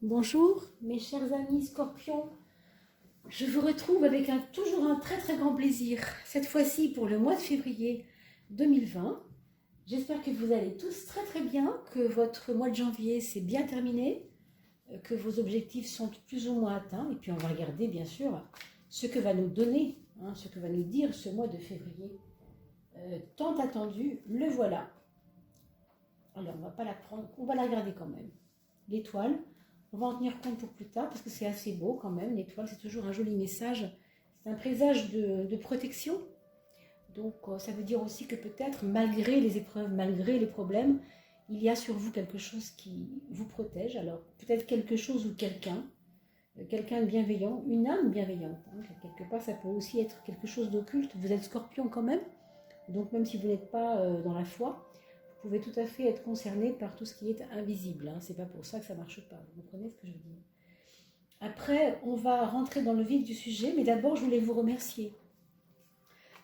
Bonjour mes chers amis scorpions, je vous retrouve avec toujours un très grand plaisir, cette fois-ci pour le mois de février 2020. J'espère que vous allez tous très bien, que votre mois de janvier s'est bien terminé, que vos objectifs sont plus ou moins atteints, et puis on va regarder bien sûr ce que va nous donner, ce que va nous dire ce mois de février. Tant attendu, le voilà. Alors on va pas la prendre, on va la regarder quand même. L'étoile. On va en tenir compte pour plus tard parce que c'est assez beau quand même. L'étoile, c'est toujours un joli message. C'est un présage de protection. Donc ça veut dire aussi que peut-être malgré les épreuves, malgré les problèmes, il y a sur vous quelque chose qui vous protège. Alors peut-être quelque chose ou quelqu'un de bienveillant, une âme bienveillante. Quelque part, ça peut aussi être quelque chose d'occulte. Vous êtes scorpion quand même. Donc même si vous n'êtes pas dans la foi, vous pouvez tout à fait être concerné par tout ce qui est invisible. C'est pas pour ça que ça marche pas. Vous comprenez ce que je veux dire? Après, on va rentrer dans le vif du sujet, mais d'abord, je voulais vous remercier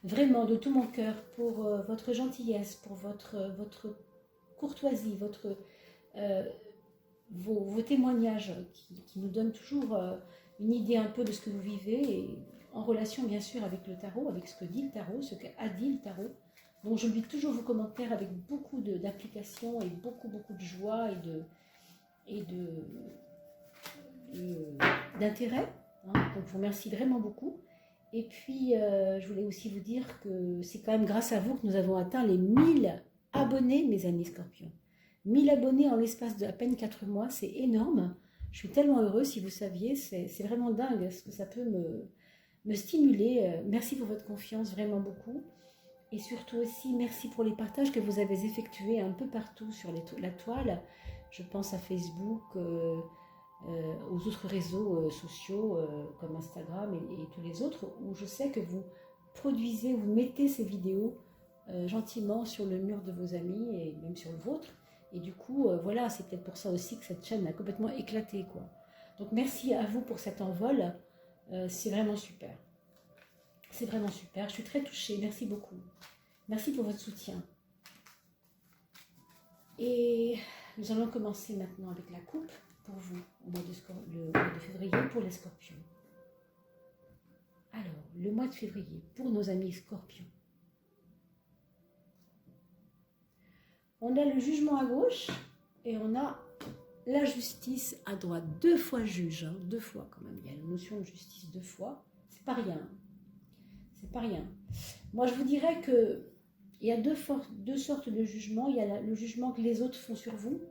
vraiment de tout mon cœur pour votre gentillesse, pour votre courtoisie, vos témoignages qui nous donnent toujours une idée un peu de ce que vous vivez, et en relation bien sûr avec le tarot, avec ce que dit le tarot, ce qu'a dit le tarot. Donc je lis toujours vos commentaires avec beaucoup d'application et beaucoup de joie d'intérêt. Donc je vous remercie vraiment beaucoup. Et puis je voulais aussi vous dire que c'est quand même grâce à vous que nous avons atteint les 1000 abonnés, mes amis scorpions. 1000 abonnés en l'espace d'à peine 4 mois, c'est énorme. Je suis tellement heureuse, si vous saviez, c'est vraiment dingue ce que ça peut me stimuler. Merci pour votre confiance, vraiment beaucoup. Et surtout aussi, merci pour les partages que vous avez effectués un peu partout sur la toile. Je pense à Facebook, aux autres réseaux sociaux comme Instagram et tous les autres, où je sais que vous produisez, vous mettez ces vidéos gentiment sur le mur de vos amis et même sur le vôtre. Et du coup, voilà, c'est peut-être pour ça aussi que cette chaîne a complètement éclaté, quoi. Donc merci à vous pour cet envol, c'est vraiment super. C'est vraiment super, je suis très touchée, merci beaucoup. Merci pour votre soutien. Et nous allons commencer maintenant avec la coupe pour vous, le mois de février pour les scorpions. Alors, le mois de février pour nos amis scorpions. On a le jugement à gauche et on a la justice à droite. 2 fois juge, 2 fois quand même. Il y a la notion de justice 2 fois. C'est pas rien. C'est pas rien. Moi, je vous dirais que il y a deux sortes de jugements. Il y a le jugement que les autres font sur vous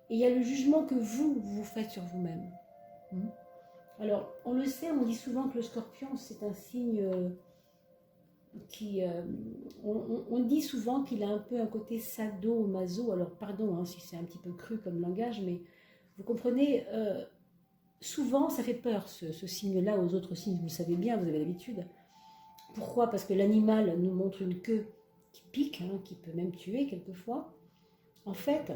et il y a le jugement que vous faites sur vous-même. Alors, on le sait, on dit souvent que le scorpion, c'est un signe on dit souvent qu'il a un peu un côté sado-maso. Alors, pardon si c'est un petit peu cru comme langage, mais vous comprenez, souvent, ça fait peur, ce signe-là, aux autres signes. Vous le savez bien, vous avez l'habitude. Pourquoi? Parce que l'animal nous montre une queue qui pique, qui peut même tuer quelquefois. En fait,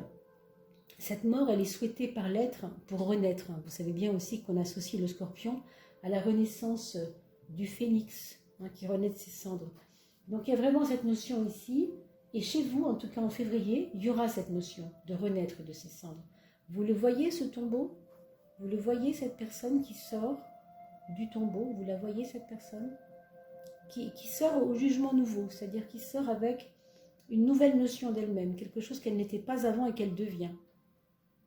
cette mort, elle est souhaitée par l'être pour renaître. Vous savez bien aussi qu'on associe le scorpion à la renaissance du phénix, qui renaît de ses cendres. Donc il y a vraiment cette notion ici, et chez vous, en tout cas en février, il y aura cette notion de renaître de ses cendres. Vous le voyez, ce tombeau? Vous le voyez, cette personne qui sort du tombeau? Vous la voyez, cette personne qui sort au jugement nouveau, c'est-à-dire qui sort avec une nouvelle notion d'elle-même, quelque chose qu'elle n'était pas avant et qu'elle devient.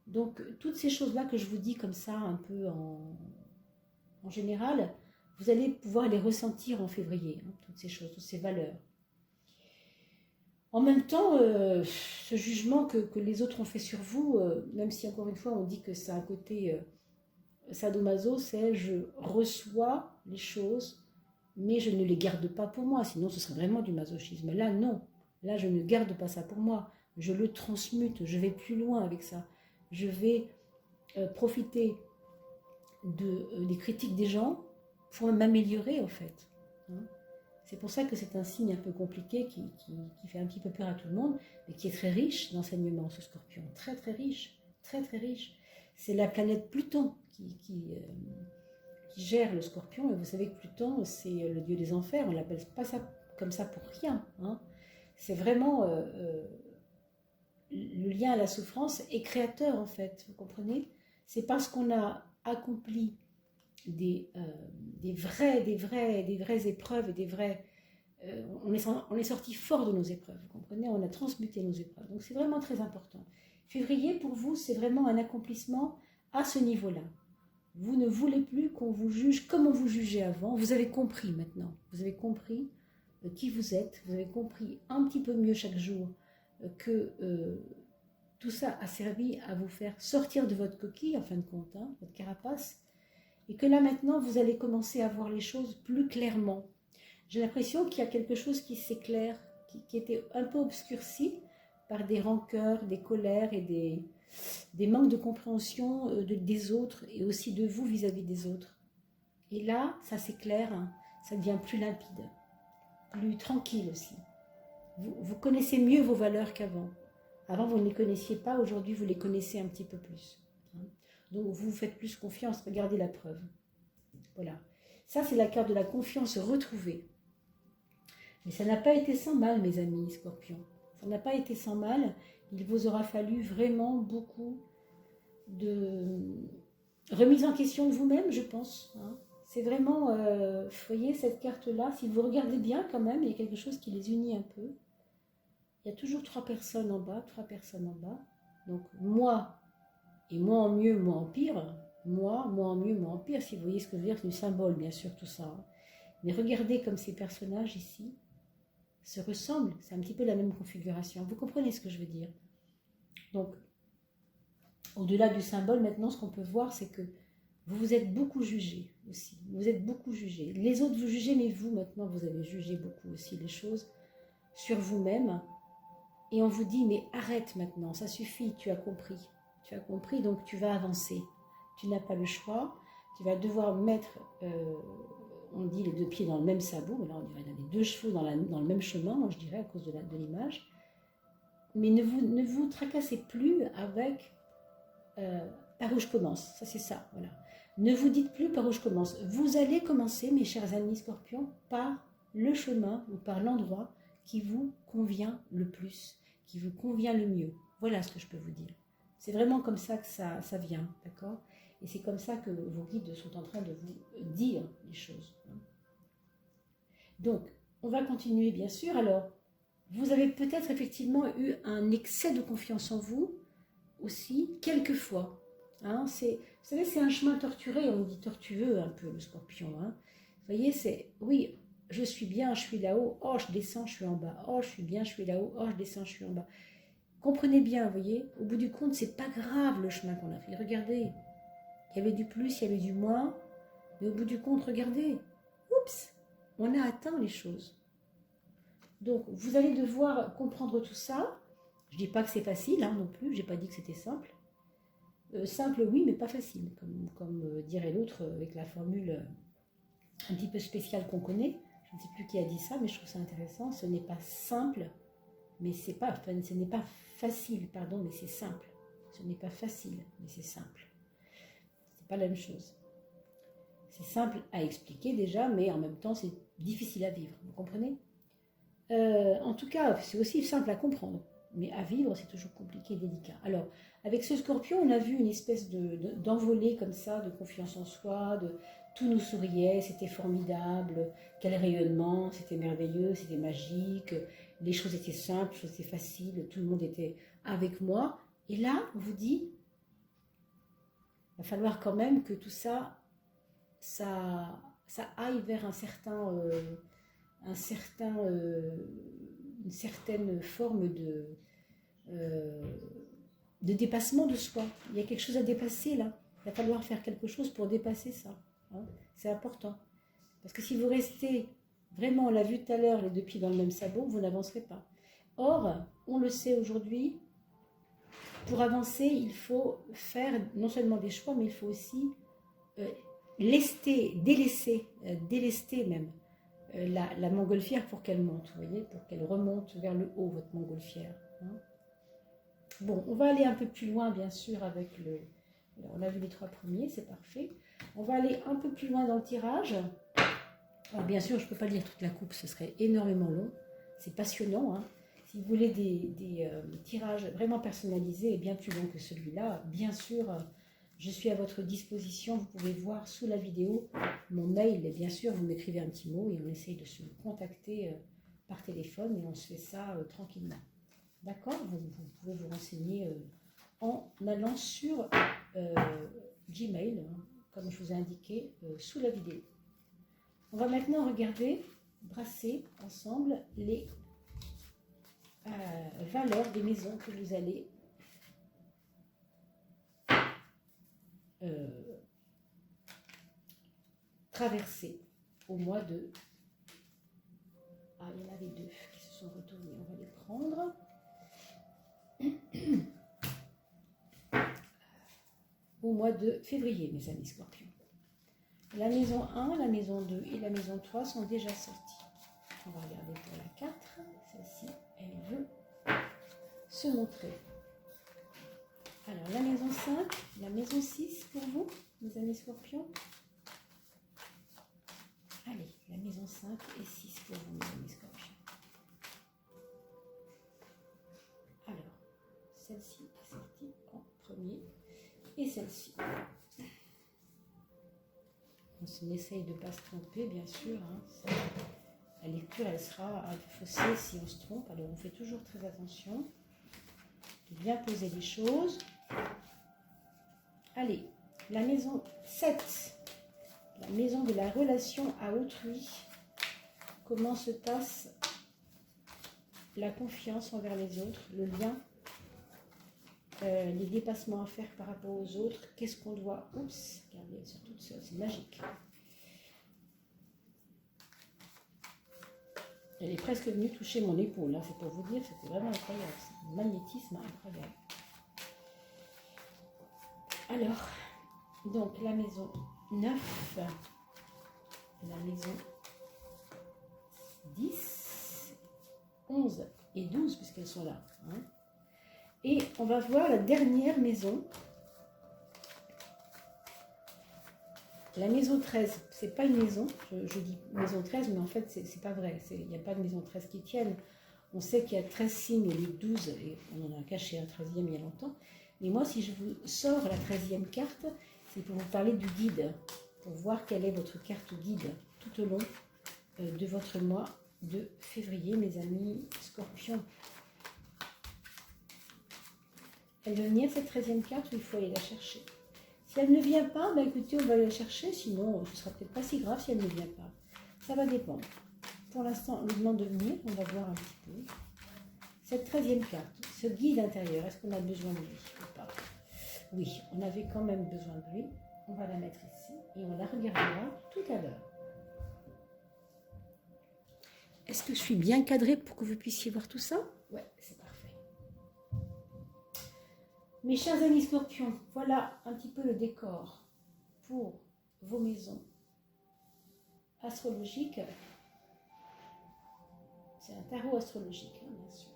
Donc, toutes ces choses-là que je vous dis comme ça, un peu en général, vous allez pouvoir les ressentir en février, toutes ces choses, toutes ces valeurs. En même temps, ce jugement que les autres ont fait sur vous, même si encore une fois on dit que c'est un côté sadomaso, c'est je reçois les choses, mais je ne les garde pas pour moi, sinon ce serait vraiment du masochisme. Là, non. Là, je ne garde pas ça pour moi. Je le transmute, je vais plus loin avec ça. Je vais profiter des critiques des gens pour m'améliorer, en fait. C'est pour ça que c'est un signe un peu compliqué qui fait un petit peu peur à tout le monde, mais qui est très riche d'enseignements, ce scorpion. Très, très riche. Très, très riche. C'est la planète Pluton qui gère le scorpion, et vous savez que Pluton, c'est le dieu des enfers. On ne l'appelle pas ça comme ça pour rien. C'est vraiment le lien à la souffrance est créateur, en fait, vous comprenez? C'est parce qu'on a accompli des vraies épreuves et on est sorti fort de nos épreuves, vous comprenez, on a transmuté nos épreuves. Donc c'est vraiment très important. Février, pour vous, c'est vraiment un accomplissement à ce niveau-là. Vous ne voulez plus qu'on vous juge comme on vous jugeait avant. Vous avez compris maintenant. Vous avez compris qui vous êtes. Vous avez compris un petit peu mieux chaque jour que tout ça a servi à vous faire sortir de votre coquille, en fin de compte, hein, votre carapace. Et que là maintenant, vous allez commencer à voir les choses plus clairement. J'ai l'impression qu'il y a quelque chose qui s'éclaire, qui était un peu obscurci par des rancœurs, des colères et des manques de compréhension des autres et aussi de vous vis-à-vis des autres. Et là, ça s'éclaire, hein, ça devient plus limpide, plus tranquille aussi. Vous connaissez mieux vos valeurs qu'avant. Avant, vous ne les connaissiez pas, aujourd'hui, vous les connaissez un petit peu plus. Donc, vous vous faites plus confiance, regardez la preuve. Voilà. Ça, c'est la carte de la confiance retrouvée. Mais ça n'a pas été sans mal, mes amis Scorpions. Ça n'a pas été sans mal. Il vous aura fallu vraiment beaucoup de remise en question de vous-même, je pense. Hein. C'est vraiment, vous voyez, cette carte-là, si vous regardez bien quand même, il y a quelque chose qui les unit un peu. Il y a toujours 3 personnes en bas, 3 personnes en bas. Donc, moi, et moi en mieux, moi en pire. Moi en mieux, moi en pire. Si vous voyez ce que je veux dire, c'est du symbole, bien sûr, tout ça. Hein. Mais regardez comme ces personnages ici se ressemblent. C'est un petit peu la même configuration. Vous comprenez ce que je veux dire? Donc, au-delà du symbole, maintenant, ce qu'on peut voir, c'est que vous vous êtes beaucoup jugé aussi. Vous êtes beaucoup jugé. Les autres vous jugez, mais vous, maintenant, vous avez jugé beaucoup aussi les choses sur vous-même. Et on vous dit, mais arrête maintenant, ça suffit, tu as compris. Tu as compris, donc tu vas avancer. Tu n'as pas le choix. Tu vas devoir mettre, on dit, les 2 pieds dans le même sabot. Là, on dirait les 2 chevaux dans le même chemin, moi je dirais, à cause de l'image. Mais ne vous tracassez plus avec par où je commence. Ça, c'est ça, voilà. Ne vous dites plus par où je commence. Vous allez commencer, mes chers amis Scorpions, par le chemin ou par l'endroit qui vous convient le plus, qui vous convient le mieux. Voilà ce que je peux vous dire. C'est vraiment comme ça que ça vient, d'accord? Et c'est comme ça que vos guides sont en train de vous dire les choses. Donc, on va continuer, bien sûr. Alors, vous avez peut-être effectivement eu un excès de confiance en vous aussi, quelquefois. Hein, vous savez, c'est un chemin torturé, on dit tortueux un peu, le Scorpion. Hein. Vous voyez, c'est, oui, je suis bien, je suis là-haut, oh, je descends, je suis en bas, oh, je suis bien, je suis là-haut, oh, je descends, je suis en bas. Comprenez bien, vous voyez, au bout du compte, c'est pas grave le chemin qu'on a fait. Regardez, il y avait du plus, il y avait du moins, mais au bout du compte, regardez, oups, on a atteint les choses. Donc, vous allez devoir comprendre tout ça. Je ne dis pas que c'est facile hein, non plus, je n'ai pas dit que c'était simple. Simple, oui, mais pas facile, comme dirait l'autre avec la formule un petit peu spéciale qu'on connaît. Je ne sais plus qui a dit ça, mais je trouve ça intéressant. Ce n'est pas simple, mais ce n'est pas facile, pardon, mais c'est simple. Ce n'est pas facile, mais c'est simple. C'est pas la même chose. C'est simple à expliquer déjà, mais en même temps, c'est difficile à vivre. Vous comprenez? En tout cas, c'est aussi simple à comprendre. Mais à vivre, c'est toujours compliqué et délicat. Alors, avec ce Scorpion, on a vu une espèce d'envolée comme ça, de confiance en soi, tout nous souriait, c'était formidable, quel rayonnement, c'était merveilleux, c'était magique, les choses étaient simples, les choses étaient faciles, tout le monde était avec moi. Et là, on vous dit, il va falloir quand même que tout ça aille vers une certaine forme de dépassement de soi. Il y a quelque chose à dépasser là. Il va falloir faire quelque chose pour dépasser ça. Hein. C'est important. Parce que si vous restez, vraiment, on l'a vu tout à l'heure, les 2 pieds dans le même sabot, vous n'avancerez pas. Or, on le sait aujourd'hui, pour avancer, il faut faire non seulement des choix, mais il faut aussi délester même la montgolfière pour qu'elle monte, vous voyez, pour qu'elle remonte vers le haut, votre montgolfière. Hein. Bon, on va aller un peu plus loin, bien sûr, avec le... Alors, on a vu les 3 premiers, c'est parfait. On va aller un peu plus loin dans le tirage. Alors, bien sûr, je ne peux pas lire toute la coupe, ce serait énormément long. C'est passionnant, hein. Si vous voulez des tirages vraiment personnalisés et bien plus longs que celui-là, bien sûr, je suis à votre disposition. Vous pouvez voir sous la vidéo mon mail. Et bien sûr, vous m'écrivez un petit mot et on essaye de se contacter par téléphone. Et on se fait ça tranquillement. D'accord, vous pouvez vous renseigner en allant sur Gmail, hein, comme je vous ai indiqué sous la vidéo. On va maintenant regarder, brasser ensemble les valeurs des maisons que vous allez traverser au mois de... Ah, il y en avait deux qui se sont retournés, on va les prendre. Au mois de février, mes amis scorpions. La maison 1, la maison 2 et la maison 3 sont déjà sorties. On va regarder pour la 4. Celle-ci, elle veut se montrer. Alors, la maison 5, la maison 6 pour vous, mes amis scorpions. Allez, la maison 5 et 6 pour vous, mes amis scorpions. Alors, celle-ci est sortie en premier. Et celle-ci. On essaye de ne pas se tromper, bien sûr. Hein. La lecture, elle sera faussée si on se trompe. Alors, on fait toujours très attention de bien poser les choses. Allez, la maison 7. La maison de la relation à autrui. Comment se passe la confiance envers les autres, le lien, les dépassements à faire par rapport aux autres. Qu'est-ce qu'on doit... Oups, regardez, elles sont toutes seules, c'est magique. Elle est presque venue toucher mon épaule, là, c'est pour vous dire, c'était vraiment incroyable. C'est un magnétisme incroyable. Alors, donc la maison 9, la maison 10, 11 et 12, puisqu'elles sont là. Hein. Et on va voir la dernière maison. La maison 13, c'est pas une maison, je dis maison 13, mais en fait, c'est pas vrai. Il n'y a pas de maison 13 qui tienne. On sait qu'il y a 13 signes et les 12, et on en a caché un 13e il y a longtemps. Mais moi, si je vous sors la 13e carte, c'est pour vous parler du guide, pour voir quelle est votre carte guide tout au long de votre mois de février, mes amis scorpions. Elle veut venir, cette 13e carte, ou il faut aller la chercher? Si elle ne vient pas, bah écoutez, on va aller la chercher, sinon ce ne sera peut-être pas si grave si elle ne vient pas. Ça va dépendre. Pour l'instant, on lui demande de venir, on va voir un petit peu. Cette 13e carte, ce guide intérieur, est-ce qu'on a besoin de lui ou pas? Oui, on avait quand même besoin de lui. On va la mettre ici et on la regardera tout à l'heure. Est-ce que je suis bien cadrée pour que vous puissiez voir tout ça? Ouais, c'est parfait. Mes chers amis scorpions, voilà un petit peu le décor pour vos maisons astrologiques. C'est un tarot astrologique, hein, bien sûr.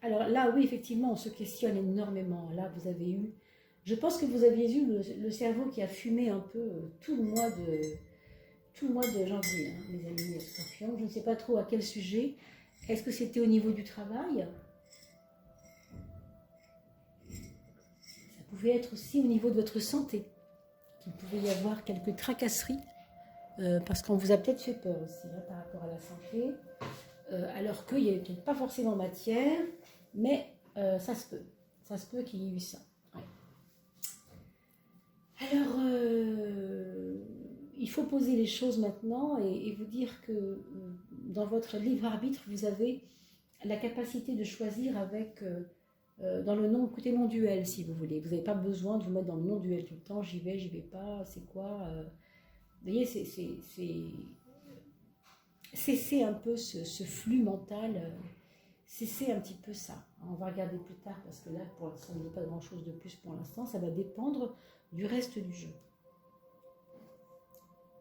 Alors là, oui, effectivement, on se questionne énormément. Là, vous avez eu... Je pense que vous aviez eu le cerveau qui a fumé un peu tout le mois de janvier, hein, mes amis scorpions. Je ne sais pas trop à quel sujet. Est-ce que c'était au niveau du travail? Ça pouvait être aussi au niveau de votre santé. Il pouvait y avoir quelques tracasseries. Parce qu'on vous a peut-être fait peur aussi hein, par rapport à la santé. Alors qu'il n'y a pas forcément matière. Mais ça se peut. Ça se peut qu'il y ait eu ça. Ouais. Alors, il faut poser les choses maintenant et vous dire que dans votre libre arbitre, vous avez la capacité de choisir avec, dans le côté non-duel, si vous voulez. Vous n'avez pas besoin de vous mettre dans le non-duel tout le temps. J'y vais pas, c'est quoi vous voyez, cessez un peu ce flux mental. Cessez un petit peu ça. On va regarder plus tard parce que là, pour l'instant, il n'y a pas grand-chose de plus pour l'instant. Ça va dépendre du reste du jeu.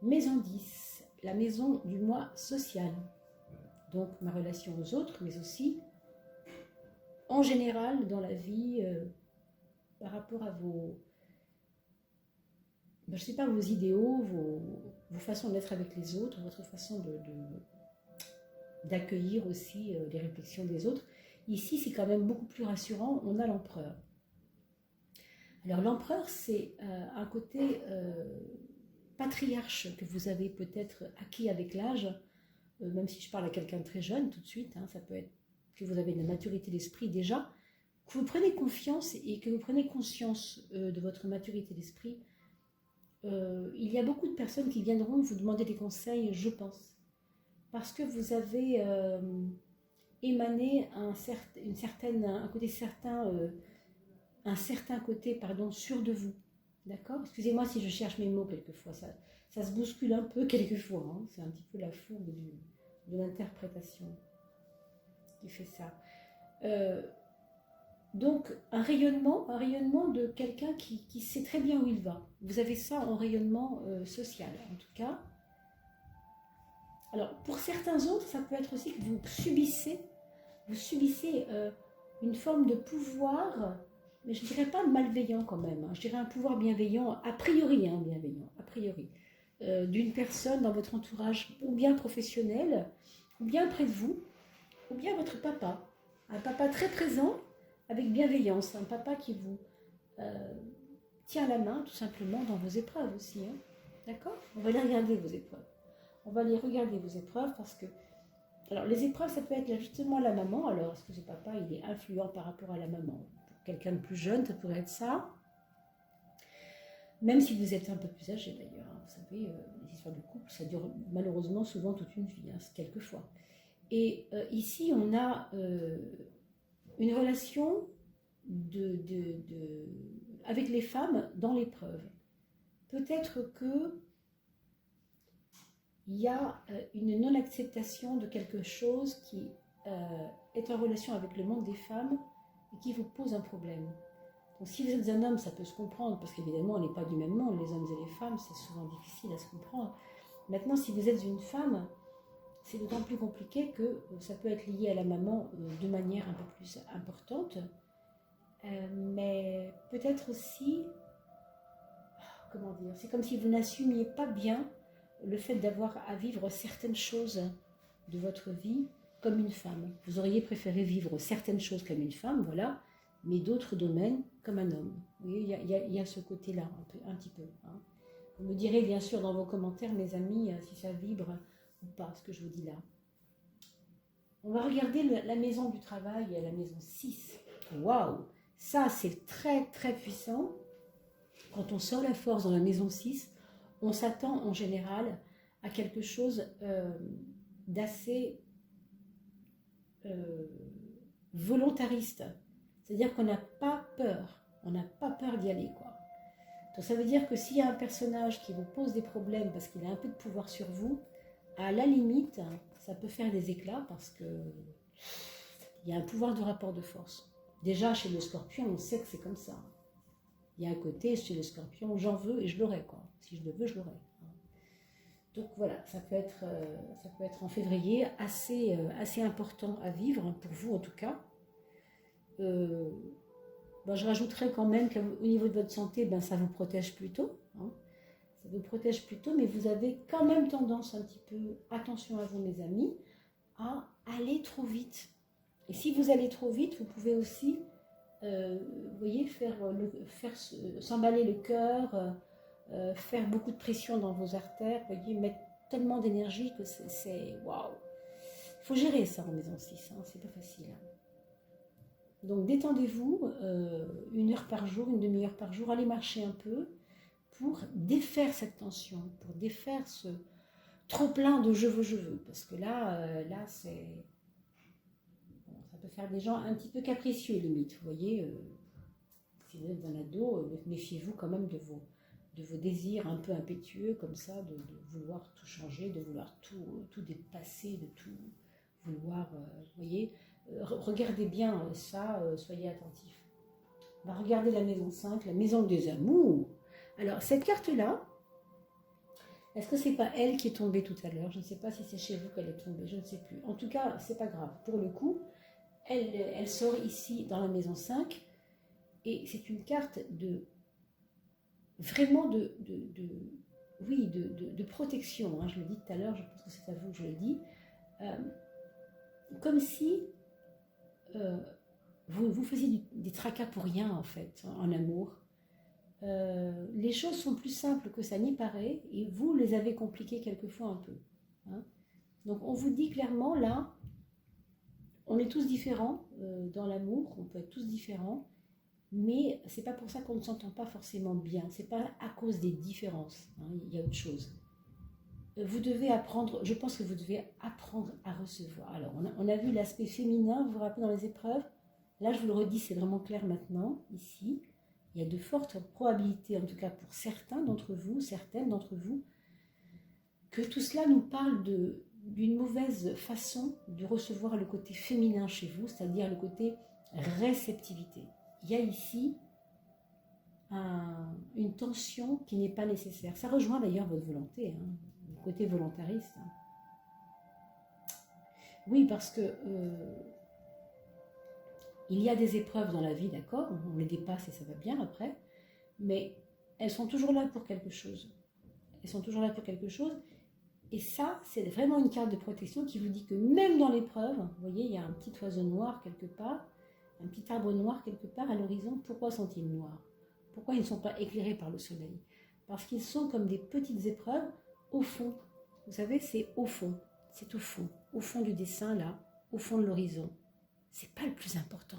Maison 10, la maison du moi social. Donc, ma relation aux autres, mais aussi, en général, dans la vie, par rapport à vos... je ne sais pas, vos idéaux, vos façons d'être avec les autres, votre façon d'accueillir aussi les réflexions des autres. Ici, c'est quand même beaucoup plus rassurant, on a l'empereur. Alors l'empereur, c'est un côté patriarche que vous avez peut-être acquis avec l'âge, même si je parle à quelqu'un de très jeune tout de suite, hein, ça peut être que vous avez de la maturité d'esprit déjà, que vous prenez confiance et que vous prenez conscience de votre maturité d'esprit. Il y a beaucoup de personnes qui viendront vous demander des conseils, je pense, parce que vous avez émané un certain côté pardon, sûr de vous. D'accord? Excusez-moi si je cherche mes mots quelquefois, ça se bouscule un peu quelquefois, hein. C'est un petit peu la fourbe de l'interprétation qui fait ça. Donc un rayonnement de quelqu'un qui sait très bien où il va. Vous avez ça en rayonnement social, en tout cas. Alors pour certains autres, ça peut être aussi que vous subissez une forme de pouvoir, mais je ne dirais pas malveillant quand même, hein. Je dirais un pouvoir bienveillant, a priori, hein, bienveillant, a priori, d'une personne dans votre entourage, ou bien professionnel, ou bien près de vous, ou bien votre papa. Un papa très présent, avec bienveillance, un papa qui vous tient la main tout simplement dans vos épreuves aussi. Hein. D'accord? On va les regarder vos épreuves. On va les regarder vos épreuves parce que... Alors les épreuves, ça peut être justement la maman. Alors est-ce que ce papa, il est influent par rapport à la maman? Pour quelqu'un de plus jeune, ça pourrait être ça. Même si vous êtes un peu plus âgé d'ailleurs. Hein. Vous savez, les histoires de couple, ça dure malheureusement souvent toute une vie, hein, quelquefois. Et ici, on a une relation avec les femmes dans l'épreuve. Peut-être que il y a une non-acceptation de quelque chose qui est en relation avec le monde des femmes et qui vous pose un problème. Donc si vous êtes un homme, ça peut se comprendre, parce qu'évidemment, on n'est pas du même monde, les hommes et les femmes, c'est souvent difficile à se comprendre. Maintenant, si vous êtes une femme, c'est d'autant plus compliqué que ça peut être lié à la maman de manière un peu plus importante, mais peut-être aussi, comment dire, c'est comme si vous n'assumiez pas bien le fait d'avoir à vivre certaines choses de votre vie comme une femme. Vous auriez préféré vivre certaines choses comme une femme, voilà, mais d'autres domaines comme un homme. Vous voyez, il y a ce côté-là, un petit peu. Hein. Vous me direz bien sûr dans vos commentaires, mes amis, si ça vibre ou pas, ce que je vous dis là. On va regarder la maison du travail et la maison 6. Waouh! Ça, c'est très très puissant. Quand on sort la force dans la maison 6, on s'attend en général à quelque chose d'assez volontariste. C'est-à-dire qu'on n'a pas peur. On n'a pas peur d'y aller, quoi. Donc ça veut dire que s'il y a un personnage qui vous pose des problèmes parce qu'il a un peu de pouvoir sur vous, à la limite, ça peut faire des éclats parce que il y a un pouvoir de rapport de force. Déjà, chez le scorpion, on sait que c'est comme ça. Il y a un côté, chez le scorpion, j'en veux et je l'aurai, quoi. Si je le veux, je l'aurai. Donc voilà, ça peut être en février assez important à vivre, pour vous en tout cas. Je rajouterais quand même qu'au niveau de votre santé, ça vous protège plutôt. Hein. Ça vous protège plutôt, mais vous avez quand même tendance un petit peu, attention à vous mes amis, à aller trop vite. Et si vous allez trop vite, vous pouvez aussi, vous voyez, faire s'emballer le cœur, faire beaucoup de pression dans vos artères, vous voyez, mettre tellement d'énergie que c'est waouh. Il faut gérer ça en maison 6, hein, c'est pas facile. Hein. Donc détendez-vous, 1 heure par jour, 1 demi-heure par jour, allez marcher un peu pour défaire cette tension, pour défaire ce trop plein de je veux, parce que là c'est... Bon, ça peut faire des gens un petit peu capricieux limite, vous voyez, si vous êtes un ado, méfiez-vous quand même de vos désirs un peu impétueux comme ça, de vouloir tout changer, de vouloir tout dépasser, de tout vouloir, vous voyez, regardez bien ça, soyez attentifs. On va regarder la maison 5, la maison des amours. Alors, cette carte-là, est-ce que c'est pas elle qui est tombée tout à l'heure? Je ne sais pas si c'est chez vous qu'elle est tombée, je ne sais plus. En tout cas, c'est pas grave. Pour le coup, elle sort ici dans la maison 5 et c'est une carte vraiment de protection. Hein, je le dis tout à l'heure, je pense que c'est à vous que je le dis. Comme si vous faisiez des tracas pour rien, en fait, en amour. Les choses sont plus simples que ça n'y paraît et vous les avez compliquées quelquefois un peu. Hein. Donc on vous dit clairement là, on est tous différents dans l'amour, on peut être tous différents, mais c'est pas pour ça qu'on ne s'entend pas forcément bien. C'est pas à cause des différences. Hein, il y a autre chose. Vous devez apprendre, je pense que vous devez apprendre à recevoir. Alors on a vu l'aspect féminin, vous vous rappelez dans les épreuves. Là je vous le redis, c'est vraiment clair maintenant, ici. Il y a de fortes probabilités, en tout cas pour certains d'entre vous, certaines d'entre vous, que tout cela nous parle d'une mauvaise façon de recevoir le côté féminin chez vous, c'est-à-dire le côté réceptivité. Il y a ici une tension qui n'est pas nécessaire. Ça rejoint d'ailleurs votre volonté, hein, le côté volontariste. Oui, parce que il y a des épreuves dans la vie, d'accord, on les dépasse et ça va bien après, mais elles sont toujours là pour quelque chose. Elles sont toujours là pour quelque chose. Et ça, c'est vraiment une carte de protection qui vous dit que même dans l'épreuve, vous voyez, il y a un petit oiseau noir quelque part, un petit arbre noir quelque part à l'horizon. Pourquoi sont-ils noirs? Pourquoi ils ne sont pas éclairés par le soleil? Parce qu'ils sont comme des petites épreuves au fond. Vous savez, c'est au fond. C'est au fond du dessin là, au fond de l'horizon. C'est pas le plus important.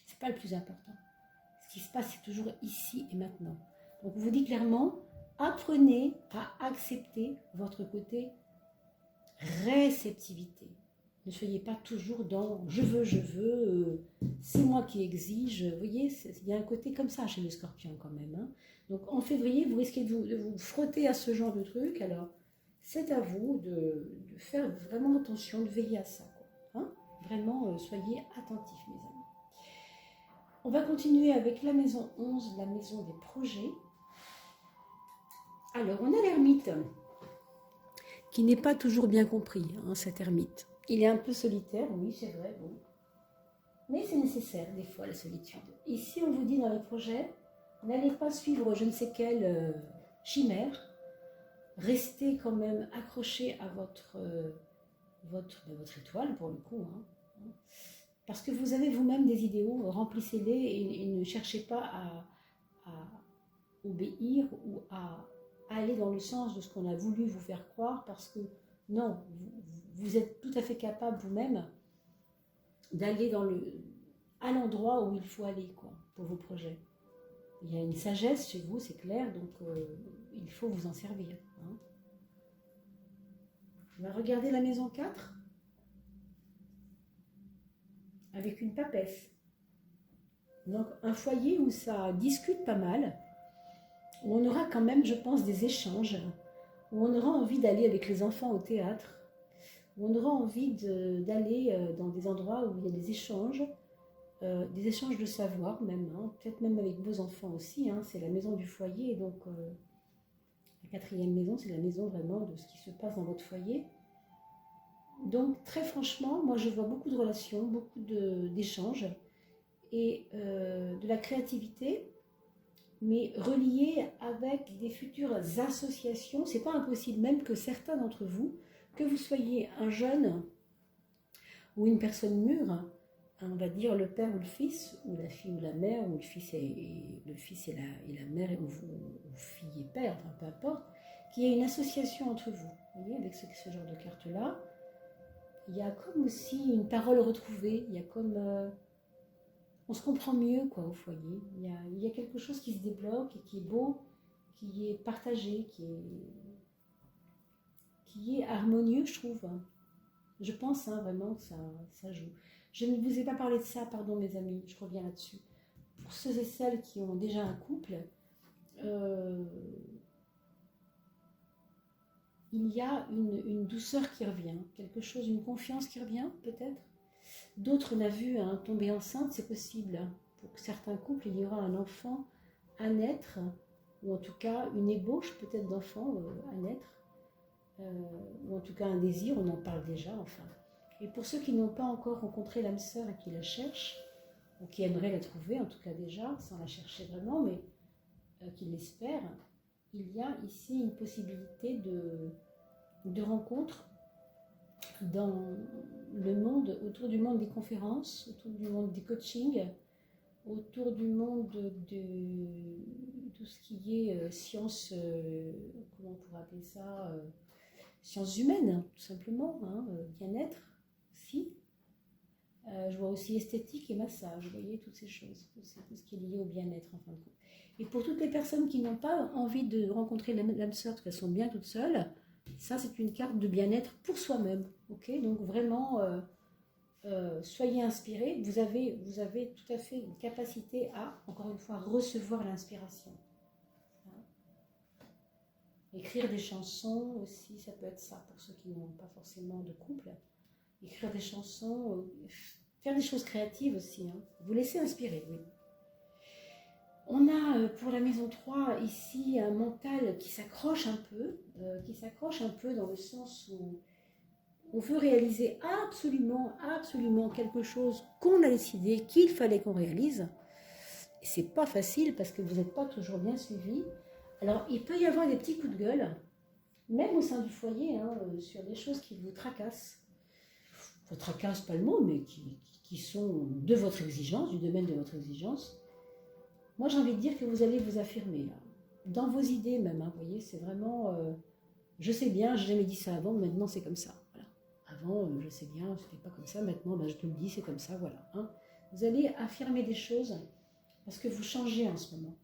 C'est pas le plus important. Ce qui se passe, c'est toujours ici et maintenant. Donc, on vous dit clairement, apprenez à accepter votre côté réceptivité. Ne soyez pas toujours dans je veux, c'est moi qui exige. Vous voyez, il y a un côté comme ça chez les scorpions quand même. Hein. Donc en février, vous risquez de vous frotter à ce genre de truc. Alors, c'est à vous de faire vraiment attention, de veiller à ça. Quoi. Hein. Vraiment, soyez attentifs, mes amis. On va continuer avec la maison 11, la maison des projets. Alors, on a l'ermite, qui n'est pas toujours bien compris, hein, cet ermite. Il est un peu solitaire, oui, c'est vrai, bon. Mais c'est nécessaire, des fois, la solitude. Ici, on vous dit dans les projets, n'allez pas suivre je ne sais quelle chimère. Restez quand même accroché à votre étoile, pour le coup. Hein. Parce que vous avez vous-même des idéaux, remplissez-les et ne cherchez pas à obéir ou à aller dans le sens de ce qu'on a voulu vous faire croire, parce que non, vous êtes tout à fait capable vous-même d'aller à l'endroit où il faut aller quoi, pour vos projets. Il y a une sagesse chez vous, c'est clair, donc il faut vous en servir. Hein. On va regarder la maison 4 avec une papesse. Donc un foyer où ça discute pas mal, où on aura quand même, je pense, des échanges, où on aura envie d'aller avec les enfants au théâtre, où on aura envie d'aller dans des endroits où il y a des échanges de savoir même, hein, peut-être même avec vos enfants aussi, hein, c'est la maison du foyer, donc la 4e maison, c'est la maison vraiment de ce qui se passe dans votre foyer. Donc très franchement, moi je vois beaucoup de relations, beaucoup d'échanges et de la créativité, mais relié avec des futures associations. C'est pas impossible même que certains d'entre vous, que vous soyez un jeune ou une personne mûre, on va dire le père ou le fils, ou la fille ou la mère, ou le fils et la mère, ou fille et père, enfin, peu importe, qu'il y ait une association entre vous. Vous voyez, avec ce genre de carte-là, il y a comme aussi une parole retrouvée, il y a comme... on se comprend mieux quoi, au foyer. Il y a quelque chose qui se débloque et qui est beau, qui est partagé, qui est harmonieux, je trouve. Je pense hein, vraiment que ça joue. Je ne vous ai pas parlé de ça, pardon mes amis, je reviens là-dessus. Pour ceux et celles qui ont déjà un couple, il y a une douceur qui revient, quelque chose, une confiance qui revient peut-être. D'autres, on a vu hein, tomber enceinte, c'est possible. Pour certains couples, il y aura un enfant à naître, ou en tout cas une ébauche peut-être d'enfant à naître, ou en tout cas un désir, on en parle déjà, enfin. Et pour ceux qui n'ont pas encore rencontré l'âme sœur et qui la cherchent, ou qui aimeraient la trouver, en tout cas déjà, sans la chercher vraiment, mais qui l'espèrent, il y a ici une possibilité de rencontre dans le monde, autour du monde des conférences, autour du monde des coachings, autour du monde de tout ce qui est sciences, comment on pourrait appeler ça, sciences humaines, hein, tout simplement, hein, bien-être aussi. Je vois aussi esthétique et massage, vous voyez, toutes ces choses, tout ce qui est lié au bien-être en fin de compte. Et pour toutes les personnes qui n'ont pas envie de rencontrer l'âme sœur, parce qu'elles sont bien toutes seules, ça c'est une carte de bien-être pour soi-même. Ok, donc vraiment, soyez inspirés, vous avez tout à fait une capacité à, encore une fois, recevoir l'inspiration. Écrire des chansons aussi, ça peut être ça pour ceux qui n'ont pas forcément de couple. Écrire des chansons, faire des choses créatives aussi. Hein. Vous laissez inspirer, oui. On a pour la maison 3 ici un mental qui s'accroche un peu dans le sens où on veut réaliser absolument, absolument quelque chose qu'on a décidé qu'il fallait qu'on réalise. Et c'est pas facile parce que vous n'êtes pas toujours bien suivi. Alors, il peut y avoir des petits coups de gueule, même au sein du foyer, hein, sur des choses qui vous tracassent. Enfin, tracassent, pas le mot, mais qui sont de votre exigence, du domaine de votre exigence. Moi, j'ai envie de dire que vous allez vous affirmer, là. Dans vos idées même, hein, vous voyez, c'est vraiment... je sais bien, j'ai jamais dit ça avant, maintenant c'est comme ça. Voilà. Avant, je sais bien, c'était pas comme ça, maintenant, je te le dis, c'est comme ça, voilà. Hein. Vous allez affirmer des choses parce que vous changez en ce moment.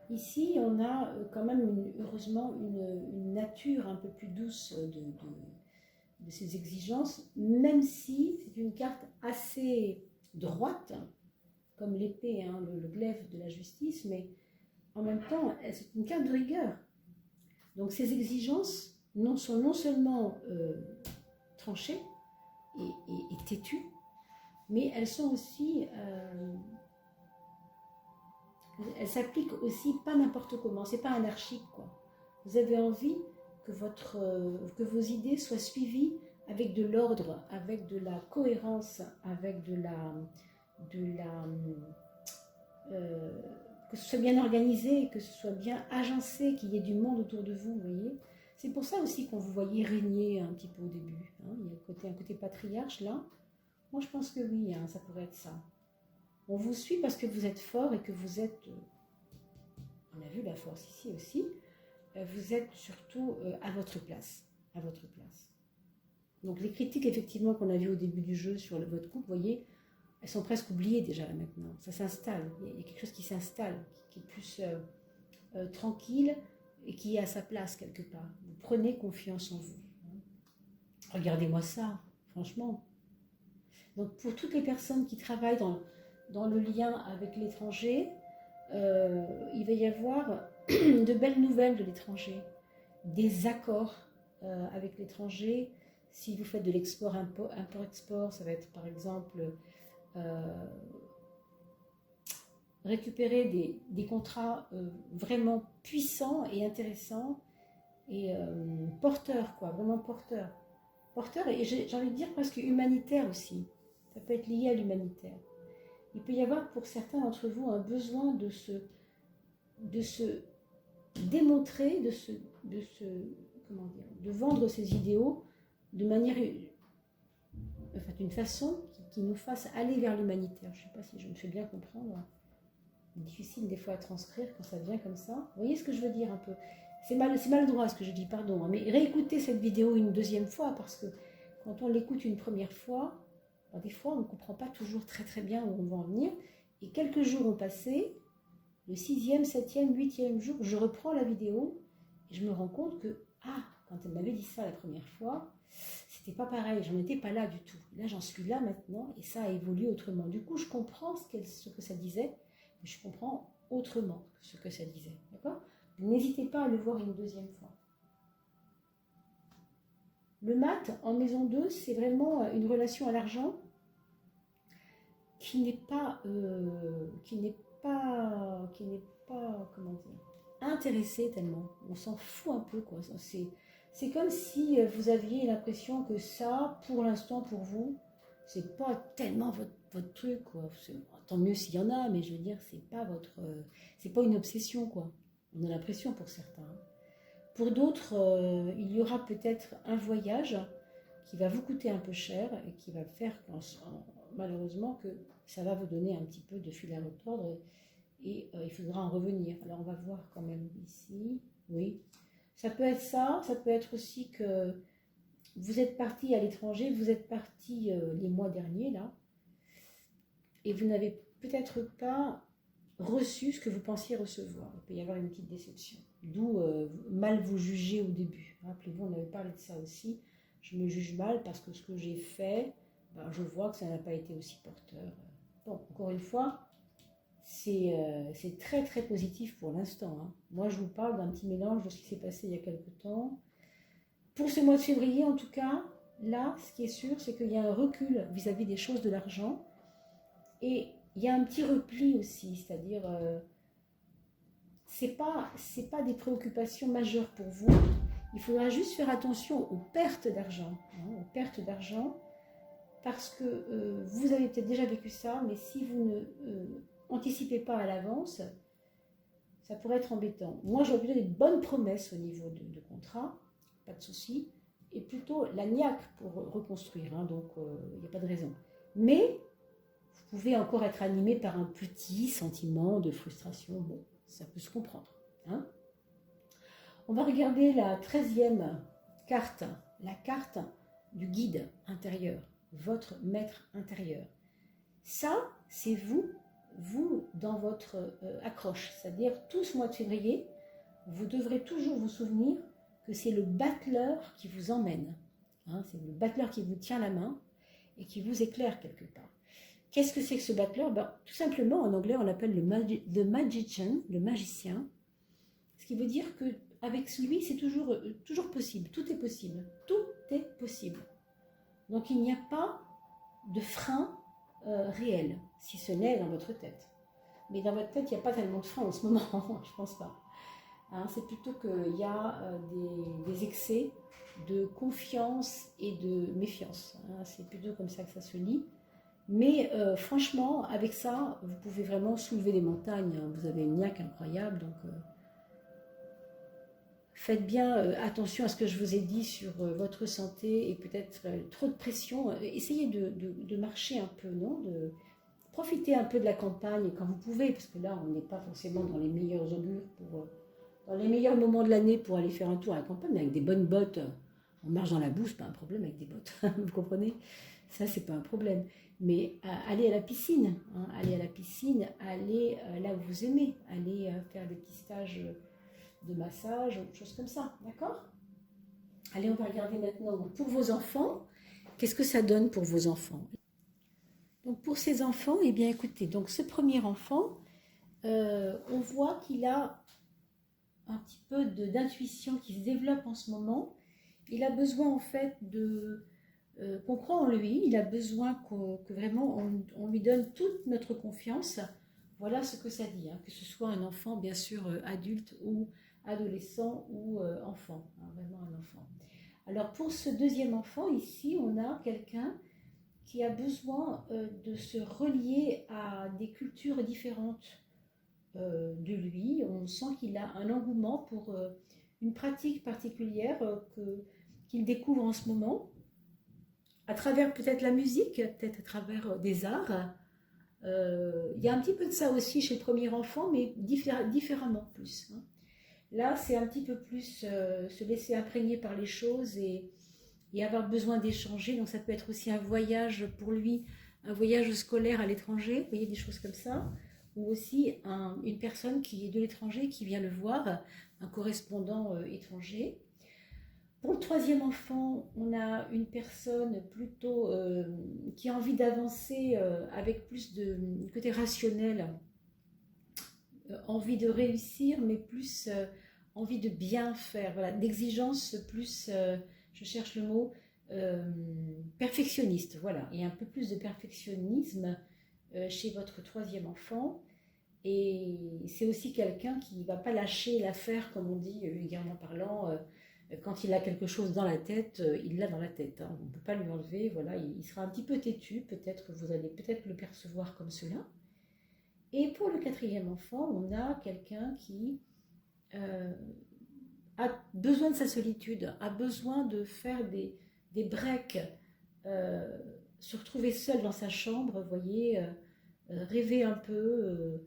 Ici, on a quand même, heureusement, une nature un peu plus douce de ces exigences, même si c'est une carte assez droite, comme l'épée, hein, le glaive de la justice, mais en même temps, c'est une carte de rigueur. Donc ces exigences sont non seulement tranchées et têtues, mais elles sont aussi... elle s'applique aussi pas n'importe comment, c'est pas anarchique quoi. Vous avez envie que vos idées soient suivies avec de l'ordre, avec de la cohérence, avec que ce soit bien organisé, que ce soit bien agencé, qu'il y ait du monde autour de vous, vous voyez. C'est pour ça aussi qu'on vous voyait régner un petit peu au début. Hein. Il y a un côté patriarche là. Moi je pense que oui, hein, ça pourrait être ça. On vous suit parce que vous êtes fort et que vous êtes, on a vu la force ici aussi, vous êtes surtout à votre place, à votre place. Donc les critiques effectivement qu'on a vues au début du jeu sur votre couple, vous voyez, elles sont presque oubliées déjà là maintenant. Ça s'installe, il y a quelque chose qui s'installe, qui est plus tranquille et qui est à sa place quelque part. Vous prenez confiance en vous. Regardez-moi ça, franchement. Donc pour toutes les personnes qui travaillent dans le lien avec l'étranger, il va y avoir de belles nouvelles de l'étranger, des accords avec l'étranger. Si vous faites de l'export, import-export, ça va être par exemple récupérer des contrats vraiment puissants et intéressants et porteurs, quoi, vraiment porteurs. Porteurs et j'ai envie de dire presque humanitaires aussi. Ça peut être lié à l'humanitaire. Il peut y avoir pour certains d'entre vous un besoin de se démontrer, de vendre ses idéaux de manière, enfin d'une façon qui nous fasse aller vers l'humanitaire. Je ne sais pas si je me fais bien comprendre. C'est difficile des fois à transcrire quand ça vient comme ça. Vous voyez ce que je veux dire un peu? C'est maladroit ce que je dis, pardon. Mais réécoutez cette vidéo une deuxième fois parce que quand on l'écoute une première fois, des fois, on ne comprend pas toujours très très bien où on va en venir. Et quelques jours ont passé, le 6e, 7e, 8e jour, je reprends la vidéo et je me rends compte que, quand elle m'avait dit ça la première fois, c'était pas pareil, j'en étais pas là du tout. Là, j'en suis là maintenant et ça a évolué autrement. Du coup, je comprends ce que ça disait, mais je comprends autrement ce que ça disait. D'accord? N'hésitez pas à le voir une deuxième fois. Le mat en maison 2, c'est vraiment une relation à l'argent qui n'est pas, comment dire, intéressée tellement. On s'en fout un peu, quoi. C'est comme si vous aviez l'impression que ça, pour l'instant, pour vous, c'est pas tellement votre truc, quoi. Tant mieux s'il y en a, mais je veux dire, c'est pas une obsession, quoi. On a l'impression pour certains. Pour d'autres, il y aura peut-être un voyage qui va vous coûter un peu cher et qui va faire malheureusement que ça va vous donner un petit peu de fil à retordre et il faudra en revenir. Alors on va voir quand même ici, oui. Ça peut être ça, ça peut être aussi que vous êtes parti à l'étranger, vous êtes parti les mois derniers là, et vous n'avez peut-être pas reçu ce que vous pensiez recevoir. Il peut y avoir une petite déception. D'où mal vous juger au début. Rappelez-vous, on avait parlé de ça aussi. Je me juge mal parce que ce que j'ai fait, ben, je vois que ça n'a pas été aussi porteur. Bon, encore une fois, c'est très très positif pour l'instant. Hein. Moi, je vous parle d'un petit mélange de ce qui s'est passé il y a quelque temps. Pour ce mois de février, en tout cas, là, ce qui est sûr, c'est qu'il y a un recul vis-à-vis des choses de l'argent. Et il y a un petit repli aussi, c'est-à-dire, c'est pas des préoccupations majeures pour vous. Il faudra juste faire attention aux pertes d'argent, hein, aux pertes d'argent, parce que vous avez peut-être déjà vécu ça, mais si vous ne anticipez pas à l'avance, ça pourrait être embêtant. Moi, j'aurais plutôt des bonnes promesses au niveau de contrat, pas de souci, et plutôt la niaque pour reconstruire, hein, donc il n'y a pas de raison. Mais vous pouvez encore être animé par un petit sentiment de frustration, bon, ça peut se comprendre. Hein. On va regarder la 13e carte, la carte du guide intérieur, votre maître intérieur. Ça, c'est vous dans votre accroche, c'est-à-dire tout ce mois de février, vous devrez toujours vous souvenir que c'est le battleur qui vous emmène. Hein, c'est le battleur qui vous tient la main et qui vous éclaire quelque part. Qu'est-ce que c'est que ce battleur? Ben, tout simplement, en anglais, on l'appelle le magician, le magicien. Ce qui veut dire qu'avec lui, c'est toujours possible. Tout est possible. Tout est possible. Donc, il n'y a pas de frein réel, si ce n'est dans votre tête. Mais dans votre tête, il n'y a pas tellement de frein en ce moment, je ne pense pas. Hein, c'est plutôt qu'il y a des excès de confiance et de méfiance. Hein, c'est plutôt comme ça que ça se lit. Mais franchement, avec ça, vous pouvez vraiment soulever des montagnes. Hein. Vous avez une niaque incroyable, donc faites bien attention à ce que je vous ai dit sur votre santé et peut-être trop de pression. Essayez de marcher un peu, non? De profiter un peu de la campagne quand vous pouvez, parce que là, on n'est pas forcément dans les meilleurs augures, dans les meilleurs moments de l'année pour aller faire un tour à la campagne, mais avec des bonnes bottes. On marche dans la boue, c'est pas un problème avec des bottes, vous comprenez? Ça, c'est pas un problème. Mais allez à la piscine, hein, allez à la piscine, allez là où vous aimez, allez faire des petits stages de massage, ou choses comme ça, d'accord? Allez, on va regarder maintenant pour vos enfants. Qu'est-ce que ça donne pour vos enfants? Donc pour ces enfants, eh bien écoutez, donc ce premier enfant, on voit qu'il a un petit peu d'intuition qui se développe en ce moment. Il a besoin en fait qu'on croit en lui, il a besoin que vraiment on lui donne toute notre confiance. Voilà ce que ça dit, hein, que ce soit un enfant bien sûr adulte ou adolescent ou enfant, hein, vraiment un enfant. Alors pour ce deuxième enfant ici, on a quelqu'un qui a besoin de se relier à des cultures différentes de lui. On sent qu'il a un engouement pour une pratique particulière qu'il découvre en ce moment, à travers peut-être la musique, peut-être à travers des arts. Il y a un petit peu de ça aussi chez le premier enfant, mais différemment plus. Hein. Là, c'est un petit peu plus se laisser imprégner par les choses et avoir besoin d'échanger. Donc ça peut être aussi un voyage pour lui, un voyage scolaire à l'étranger, vous voyez, des choses comme ça. Ou aussi une personne qui est de l'étranger, qui vient le voir, un correspondant étranger. Pour le troisième enfant, on a une personne plutôt qui a envie d'avancer avec plus de côté rationnel, envie de réussir, mais plus envie de bien faire, voilà, d'exigence plus, je cherche le mot, perfectionniste, voilà, et un peu plus de perfectionnisme chez votre troisième enfant. Et c'est aussi quelqu'un qui ne va pas lâcher l'affaire, comme on dit vulgairement parlant, quand il a quelque chose dans la tête, il l'a dans la tête, hein. On ne peut pas lui enlever, voilà, il sera un petit peu têtu, peut-être vous allez peut-être le percevoir comme cela. Et pour le quatrième enfant, on a quelqu'un qui a besoin de sa solitude, a besoin de faire des breaks, se retrouver seul dans sa chambre, vous voyez, rêver un peu,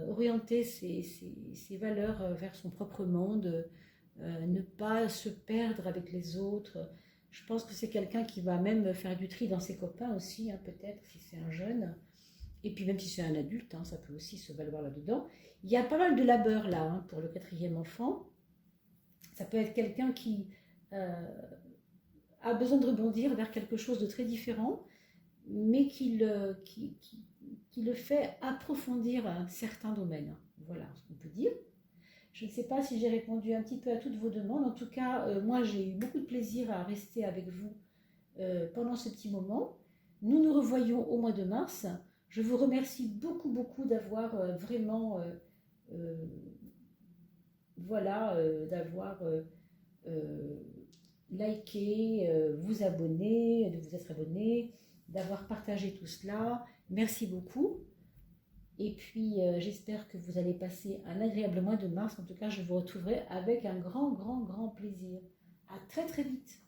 orienter ses valeurs vers son propre monde, ne pas se perdre avec les autres. Je pense que c'est quelqu'un qui va même faire du tri dans ses copains aussi, hein, peut-être, si c'est un jeune. Et puis même si c'est un adulte, hein, ça peut aussi se valoir là-dedans. Il y a pas mal de labeur là, hein, pour le quatrième enfant. Ça peut être quelqu'un qui a besoin de rebondir vers quelque chose de très différent, mais qui le fait approfondir certains domaines. Voilà ce qu'on peut dire. Je ne sais pas si j'ai répondu un petit peu à toutes vos demandes. En tout cas, moi, j'ai eu beaucoup de plaisir à rester avec vous pendant ce petit moment. Nous nous revoyons au mois de mars. Je vous remercie beaucoup, beaucoup d'avoir vraiment, euh, voilà, d'avoir euh, liké, vous abonné, de vous être abonné, d'avoir partagé tout cela. Merci beaucoup. Et puis, j'espère que vous allez passer un agréable mois de mars. En tout cas, je vous retrouverai avec un grand, grand, grand plaisir. À très, très vite.